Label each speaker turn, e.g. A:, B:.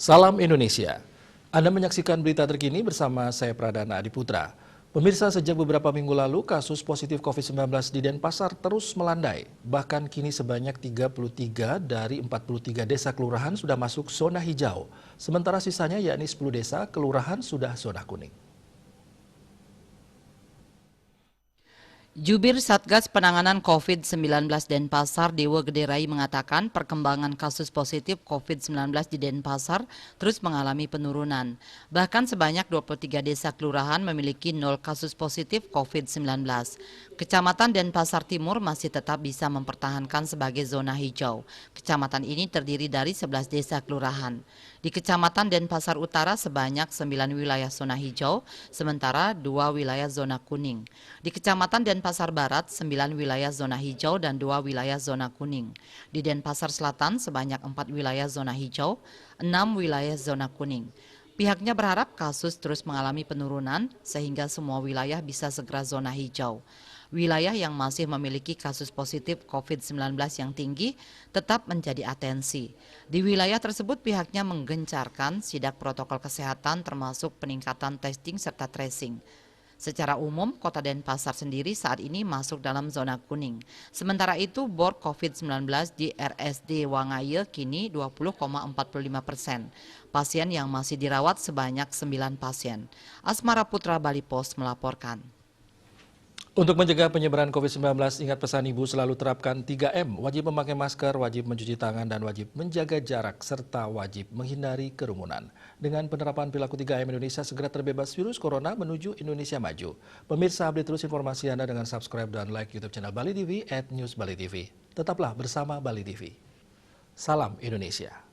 A: Salam Indonesia. Anda menyaksikan berita terkini bersama saya Pradana Adiputra. Pemirsa, sejak beberapa minggu lalu kasus positif COVID-19 di Denpasar terus melandai. Bahkan kini sebanyak 33 dari 43 desa kelurahan sudah masuk zona hijau. Sementara sisanya yakni 10 desa kelurahan sudah zona kuning.
B: Jubir Satgas Penanganan COVID-19 Denpasar, Dewa Gederai mengatakan perkembangan kasus positif COVID-19 di Denpasar terus mengalami penurunan. Bahkan sebanyak 23 desa kelurahan memiliki 0 kasus positif COVID-19. Kecamatan Denpasar Timur masih tetap bisa mempertahankan sebagai zona hijau. Kecamatan ini terdiri dari 11 desa kelurahan. Di Kecamatan Denpasar Utara sebanyak 9 wilayah zona hijau, sementara 2 wilayah zona kuning. Di Kecamatan Denpasar Barat, 9 wilayah zona hijau dan 2 wilayah zona kuning. Di Denpasar Selatan, sebanyak 4 wilayah zona hijau, 6 wilayah zona kuning. Pihaknya berharap kasus terus mengalami penurunan sehingga semua wilayah bisa segera zona hijau. Wilayah yang masih memiliki kasus positif COVID-19 yang tinggi tetap menjadi atensi. Di wilayah tersebut pihaknya menggencarkan sidak protokol kesehatan termasuk peningkatan testing serta tracing. Secara umum, Kota Denpasar sendiri saat ini masuk dalam zona kuning. Sementara itu, bor COVID-19 di RSD Wangaye kini 20,45%. Pasien yang masih dirawat sebanyak 9 pasien. Asmara Putra Bali Post melaporkan.
A: Untuk mencegah penyebaran COVID-19, ingat pesan Ibu selalu terapkan 3M, wajib memakai masker, wajib mencuci tangan, dan wajib menjaga jarak, serta wajib menghindari kerumunan. Dengan penerapan perilaku 3M, Indonesia segera terbebas virus corona menuju Indonesia maju. Pemirsa, update terus informasi Anda dengan subscribe dan like YouTube channel Bali TV @newsbalitv. Tetaplah bersama Bali TV. Salam Indonesia.